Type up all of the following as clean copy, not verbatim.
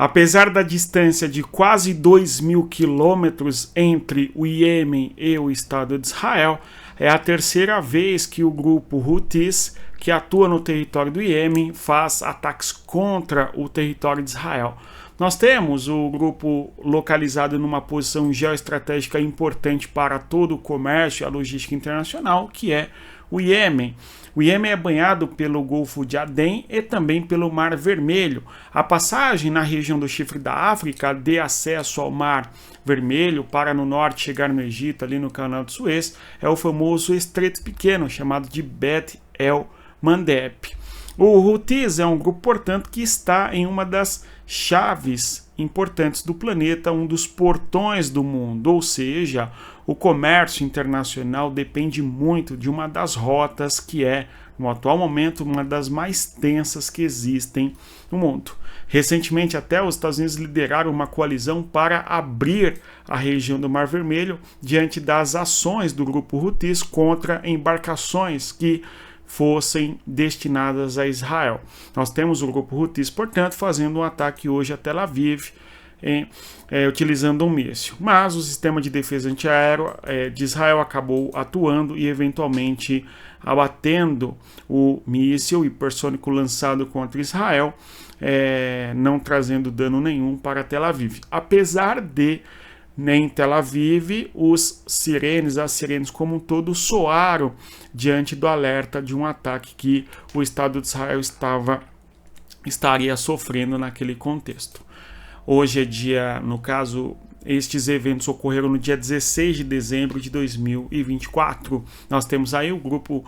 Apesar da distância de quase 2.000 quilômetros entre o Iêmen e o Estado de Israel, é a terceira vez que o grupo Houthis, que atua no território do Iêmen, faz ataques contra o território de Israel. Nós temos o grupo localizado numa posição geoestratégica importante para todo o comércio e a logística internacional, que é o Iêmen. O Iêmen é banhado pelo Golfo de Adém e também pelo Mar Vermelho. A passagem na região do Chifre da África de acesso ao Mar Vermelho para no norte chegar no Egito, ali no Canal de Suez, é o famoso Estreito Pequeno, chamado de Bab el-Mandeb. O Houthis é um grupo, portanto, que está em uma das chaves importantes do planeta, um dos portões do mundo, ou seja, o comércio internacional depende muito de uma das rotas que é, no atual momento, uma das mais tensas que existem no mundo. Recentemente, até os Estados Unidos lideraram uma coalizão para abrir a região do Mar Vermelho diante das ações do grupo Houthis contra embarcações que fossem destinadas a Israel. Nós temos o grupo Houthis, portanto, fazendo um ataque hoje a Tel Aviv, utilizando um míssil. Mas o sistema de defesa antiaéreo de Israel acabou atuando e eventualmente abatendo o míssil hipersônico lançado contra Israel, não trazendo dano nenhum para Tel Aviv. Apesar de em Tel Aviv, as sirenes como um todo soaram diante do alerta de um ataque que o Estado de Israel estaria sofrendo naquele contexto. Hoje é dia, no caso, estes eventos ocorreram no dia 16 de dezembro de 2024. Nós temos aí o grupo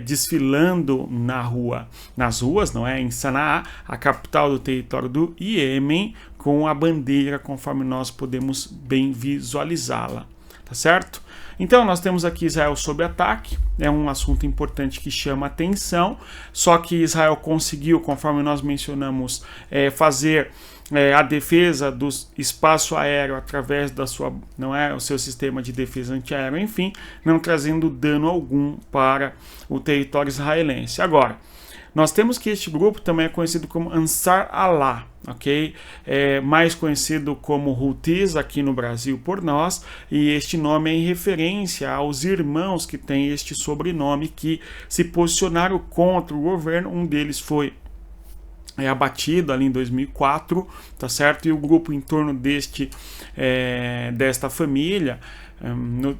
desfilando nas ruas, não é? Em Sanaa, a capital do território do Iêmen, com a bandeira, conforme nós podemos bem visualizá-la, tá certo? Então nós temos aqui Israel sob ataque, é um assunto importante que chama atenção, só que Israel conseguiu, conforme nós mencionamos, fazer a defesa do espaço aéreo através da o seu sistema de defesa antiaéreo, enfim, não trazendo dano algum para o território israelense. Agora, nós temos que este grupo também é conhecido como Ansar Allah, ok? Mais conhecido como Houthis aqui no Brasil por nós, e este nome é em referência aos irmãos que têm este sobrenome que se posicionaram contra o governo. Um deles foi abatido ali em 2004, tá certo? E o grupo em torno desta família,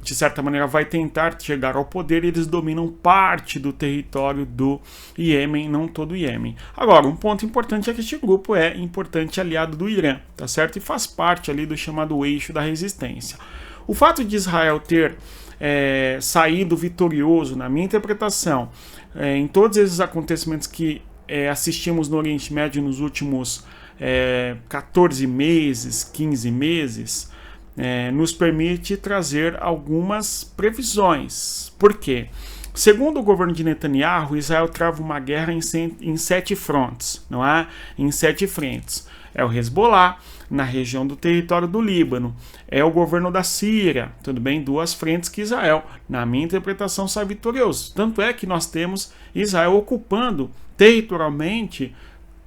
de certa maneira, vai tentar chegar ao poder. Eles dominam parte do território do Iêmen, não todo o Iêmen. Agora, um ponto importante é que este grupo é importante aliado do Irã, tá certo? E faz parte ali do chamado eixo da resistência. O fato de Israel ter saído vitorioso, na minha interpretação, em todos esses acontecimentos que assistimos no Oriente Médio nos últimos 14 meses, 15 meses, nos permite trazer algumas previsões. Por quê? Segundo o governo de Netanyahu, Israel trava uma guerra em 7 frontes, não é? Em 7 frentes. É o Hezbollah, na região do território do Líbano. É o governo da Síria, tudo bem? 2 frentes que Israel, na minha interpretação, sai vitorioso. Tanto é que nós temos Israel ocupando territorialmente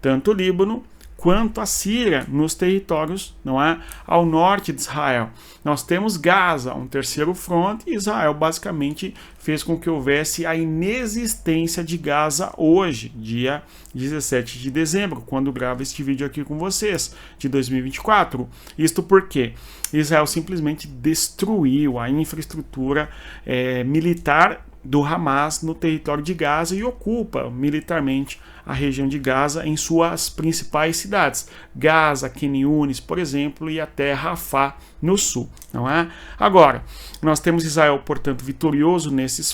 tanto o Líbano quanto a Síria, nos territórios, não é, ao norte de Israel. Nós temos Gaza, um terceiro fronte, e Israel basicamente fez com que houvesse a inexistência de Gaza hoje, dia 17 de dezembro, quando gravo este vídeo aqui com vocês, de 2024. Isto porque Israel simplesmente destruiu a infraestrutura militar do Hamas no território de Gaza e ocupa militarmente a região de Gaza em suas principais cidades, Gaza, Khan Yunis, por exemplo, e até Rafah no sul, não é? Agora, nós temos Israel, portanto, vitorioso nessas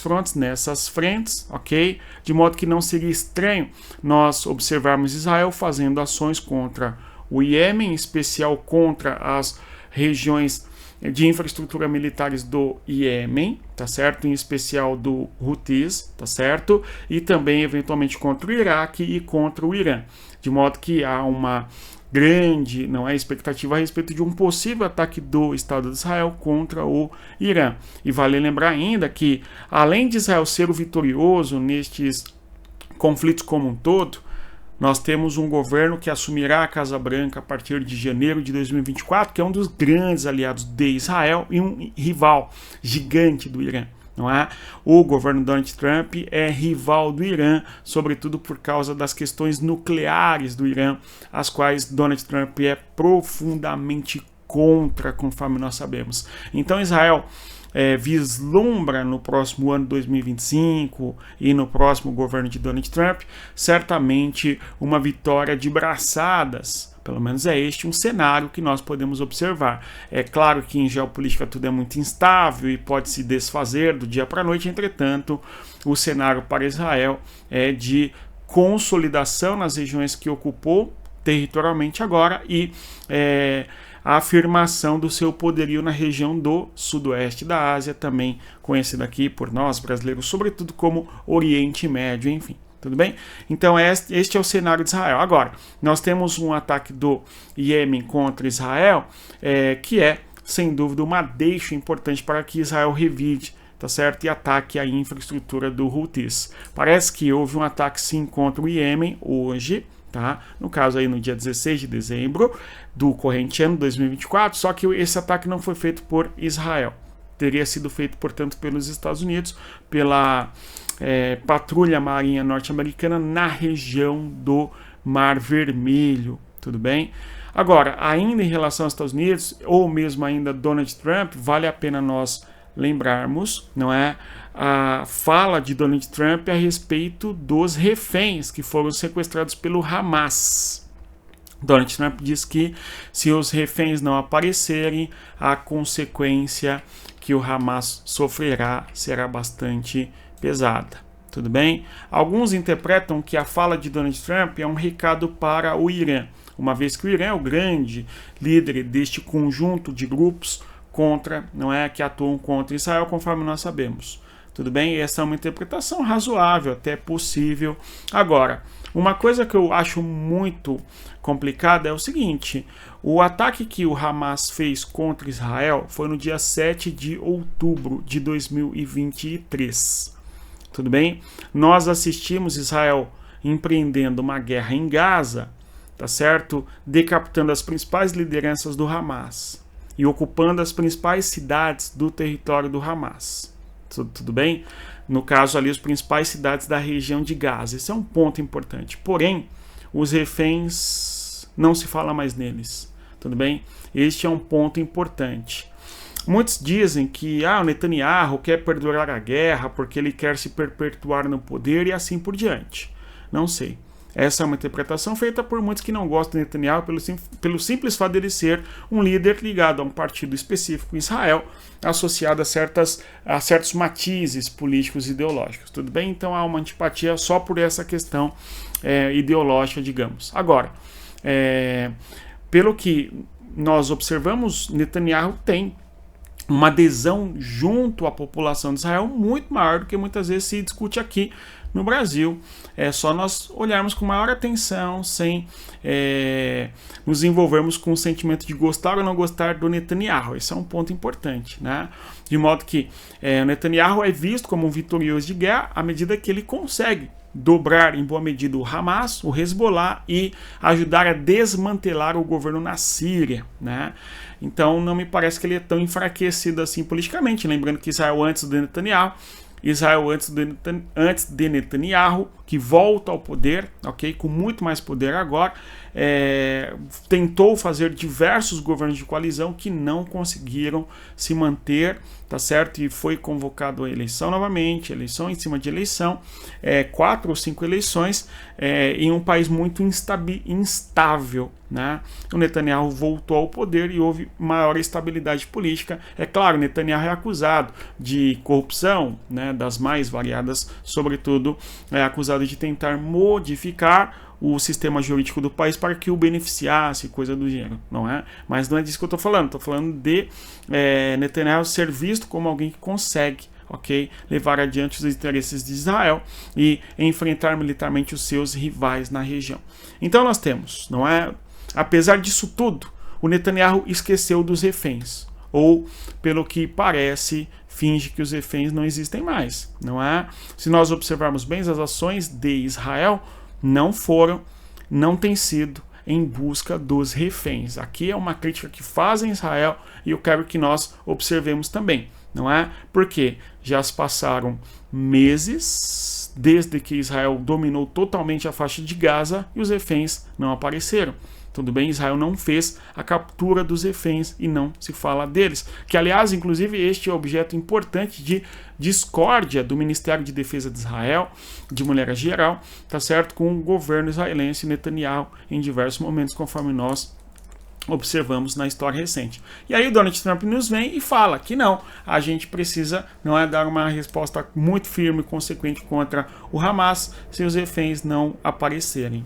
frentes, ok? De modo que não seria estranho nós observarmos Israel fazendo ações contra o Iêmen, em especial contra as regiões de infraestrutura militares do Iêmen, tá certo? Em especial do Houthis, tá certo? E também, eventualmente, contra o Iraque e contra o Irã. De modo que há uma grande expectativa a respeito de um possível ataque do Estado de Israel contra o Irã. E vale lembrar ainda que, além de Israel ser o vitorioso nestes conflitos como um todo, nós temos um governo que assumirá a Casa Branca a partir de janeiro de 2024, que é um dos grandes aliados de Israel e um rival gigante do Irã. Não é? O governo Donald Trump é rival do Irã, sobretudo por causa das questões nucleares do Irã, as quais Donald Trump é profundamente contra, conforme nós sabemos. Então Israel vislumbra no próximo ano 2025 e no próximo governo de Donald Trump certamente uma vitória de braçadas. Pelo menos é este um cenário que nós podemos observar. É claro que em geopolítica tudo é muito instável e pode se desfazer do dia para a noite, entretanto, o cenário para Israel é de consolidação nas regiões que ocupou territorialmente agora e a afirmação do seu poderio na região do sudoeste da Ásia, também conhecida aqui por nós brasileiros, sobretudo como Oriente Médio, enfim. Tudo bem? Então este é o cenário de Israel. Agora, nós temos um ataque do Iêmen contra Israel, que é, sem dúvida, uma deixa importante para que Israel revide, tá certo? E ataque a infraestrutura do Houthis. Parece que houve um ataque sim contra o Iêmen hoje, tá? No caso aí no dia 16 de dezembro do corrente ano 2024, só que esse ataque não foi feito por Israel. Teria sido feito, portanto, pelos Estados Unidos, pela patrulha marinha norte-americana na região do Mar Vermelho, tudo bem? Agora, ainda em relação aos Estados Unidos, ou mesmo ainda Donald Trump, vale a pena nós lembrarmos, não é, a fala de Donald Trump a respeito dos reféns que foram sequestrados pelo Hamas. Donald Trump diz que se os reféns não aparecerem, a consequência que o Hamas sofrerá será bastante pesada. Tudo bem? Alguns interpretam que a fala de Donald Trump é um recado para o Irã, uma vez que o Irã é o grande líder deste conjunto de grupos que atuam contra Israel, conforme nós sabemos. Tudo bem? Essa é uma interpretação razoável, até possível. Agora, uma coisa que eu acho muito complicada é o seguinte: o ataque que o Hamas fez contra Israel foi no dia 7 de outubro de 2023. Tudo bem? Nós assistimos Israel empreendendo uma guerra em Gaza, tá certo? Decapitando as principais lideranças do Hamas e ocupando as principais cidades do território do Hamas. Tudo bem? No caso ali, as principais cidades da região de Gaza. Esse é um ponto importante. Porém, os reféns, não se fala mais neles. Tudo bem? Este é um ponto importante. Muitos dizem que o Netanyahu quer perdurar a guerra porque ele quer se perpetuar no poder e assim por diante. Não sei. Essa é uma interpretação feita por muitos que não gostam de Netanyahu pelo simples fato de ele ser um líder ligado a um partido específico em Israel, associado a certos matizes políticos e ideológicos. Tudo bem? Então há uma antipatia só por essa questão ideológica, digamos. Agora, pelo que nós observamos, Netanyahu tem uma adesão junto à população de Israel muito maior do que muitas vezes se discute aqui no Brasil. É só nós olharmos com maior atenção, sem nos envolvermos com o sentimento de gostar ou não gostar do Netanyahu. Esse é um ponto importante, né? De modo que o Netanyahu é visto como um vitorioso de guerra à medida que ele consegue dobrar em boa medida o Hamas, o Hezbollah e ajudar a desmantelar o governo na Síria, né? Então não me parece que ele é tão enfraquecido assim politicamente. Lembrando que Israel antes de Netanyahu, que volta ao poder, ok, com muito mais poder agora, tentou fazer diversos governos de coalizão que não conseguiram se manter, tá certo? E foi convocado a eleição novamente, eleição em cima de eleição, 4 ou 5 eleições em um país muito instável, né? O Netanyahu voltou ao poder e houve maior estabilidade política. É claro, Netanyahu é acusado de corrupção, né, das mais variadas, sobretudo é acusado de tentar modificar o sistema jurídico do país para que o beneficiasse, coisa do gênero, não é? Mas não é disso que eu estou falando de Netanyahu ser visto como alguém que consegue, ok, levar adiante os interesses de Israel e enfrentar militarmente os seus rivais na região. Então nós temos, não é? Apesar disso tudo, o Netanyahu esqueceu dos reféns, ou, pelo que parece, finge que os reféns não existem mais, não é? Se nós observarmos bem, as ações de Israel não foram não tem sido em busca dos reféns. Aqui é uma crítica que fazem Israel e eu quero que nós observemos também, não é? Porque já se passaram meses desde que Israel dominou totalmente a faixa de Gaza e os reféns não apareceram. Tudo bem, Israel não fez a captura dos reféns e não se fala deles. Que, aliás, inclusive, este é objeto importante de discórdia do Ministério de Defesa de Israel, de maneira geral, tá certo? Com o governo israelense Netanyahu em diversos momentos, conforme nós observamos na história recente. E aí o Donald Trump nos vem e fala que não, a gente precisa, não é, dar uma resposta muito firme e consequente contra o Hamas se os reféns não aparecerem.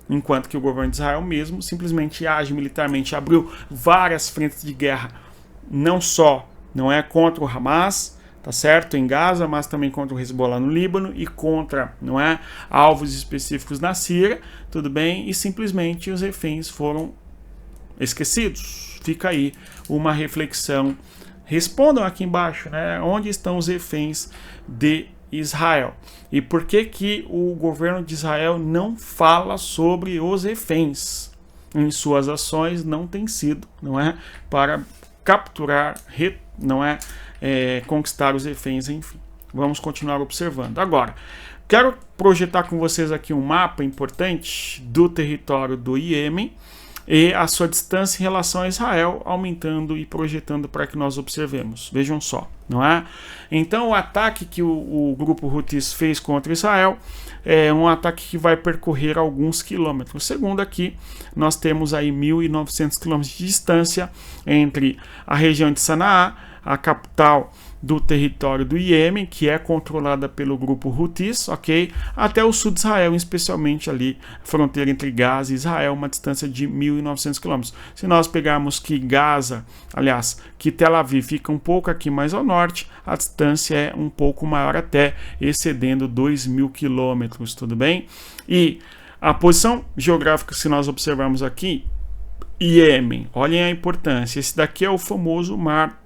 Enquanto que o governo de Israel mesmo simplesmente age militarmente, abriu várias frentes de guerra, não só, não é, contra o Hamas, tá certo, em Gaza, mas também contra o Hezbollah no Líbano e contra, não é, alvos específicos na Síria, tudo bem, e simplesmente os reféns foram esquecidos. Fica aí uma reflexão. Respondam aqui embaixo, né, onde estão os reféns de Israel e por que o governo de Israel não fala sobre os reféns em suas ações, não tem sido, não é, para capturar, não é, conquistar os reféns, enfim. Vamos continuar observando. Agora, quero projetar com vocês aqui um mapa importante do território do Iêmen e a sua distância em relação a Israel, aumentando e projetando para que nós observemos. Vejam só, não é? Então, o ataque que o grupo Houthis fez contra Israel é um ataque que vai percorrer alguns quilômetros. Segundo aqui, nós temos aí 1.900 quilômetros de distância entre a região de Sanaá, a capital do território do Iêmen, que é controlada pelo grupo Houthis, ok? Até o sul de Israel, especialmente ali, fronteira entre Gaza e Israel, uma distância de 1.900 quilômetros. Se nós pegarmos que Gaza, aliás, que Tel Aviv fica um pouco aqui mais ao norte, a distância é um pouco maior até, excedendo 2.000 quilômetros, tudo bem? E a posição geográfica, se nós observarmos aqui, Iêmen, olhem a importância, esse daqui é o famoso Mar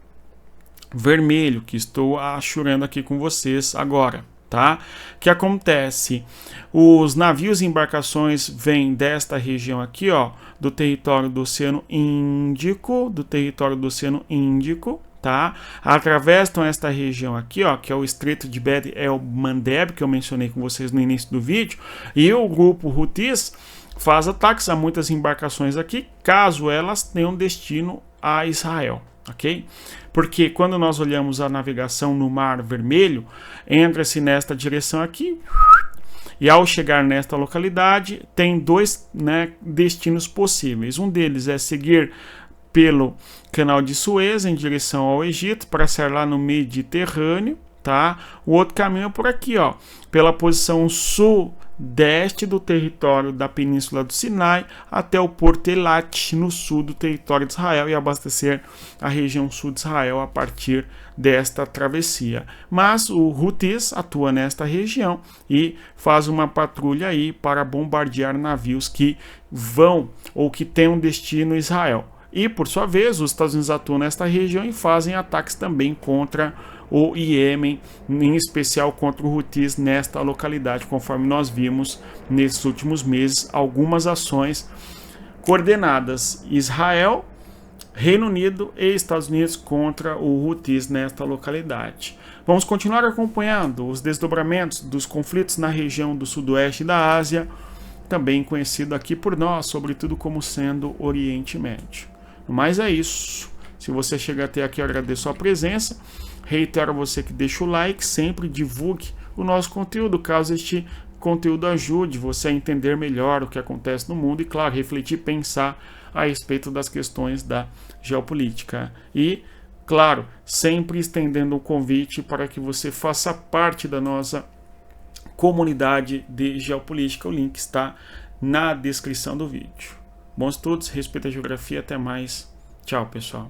Vermelho, que estou achurando aqui com vocês agora, tá? O que acontece? Os navios e embarcações vêm desta região aqui, ó, do território do Oceano Índico, tá? Atravessam esta região aqui, ó, que é o Estreito de Bab el-Mandeb, que eu mencionei com vocês no início do vídeo, e o grupo Houthis faz ataques a muitas embarcações aqui, caso elas tenham destino a Israel, ok? Porque quando nós olhamos a navegação no Mar Vermelho, entra-se nesta direção aqui, e ao chegar nesta localidade, tem dois, né, destinos possíveis. Um deles é seguir pelo Canal de Suez em direção ao Egito, para sair lá no Mediterrâneo, tá? O outro caminho é por aqui, ó, pela posição sudeste do território da Península do Sinai até o Porto Eilat, no sul do território de Israel, e abastecer a região sul de Israel a partir desta travessia. Mas o Houthis atua nesta região e faz uma patrulha aí para bombardear navios que vão ou que têm um destino a Israel. E, por sua vez, os Estados Unidos atuam nesta região e fazem ataques também contra o Iêmen, em especial contra o Houthis nesta localidade, conforme nós vimos nesses últimos meses, algumas ações coordenadas Israel, Reino Unido e Estados Unidos contra o Houthis nesta localidade. Vamos continuar acompanhando os desdobramentos dos conflitos na região do sudoeste da Ásia, também conhecido aqui por nós, sobretudo como sendo Oriente Médio. Mas é isso. Se você chega até aqui, eu agradeço a presença. Reitero a você que deixa o like, sempre divulgue o nosso conteúdo, caso este conteúdo ajude você a entender melhor o que acontece no mundo e, claro, refletir e pensar a respeito das questões da geopolítica. E, claro, sempre estendendo o convite para que você faça parte da nossa comunidade de geopolítica. O link está na descrição do vídeo. Bons estudos, respeito à geografia, até mais. Tchau, pessoal.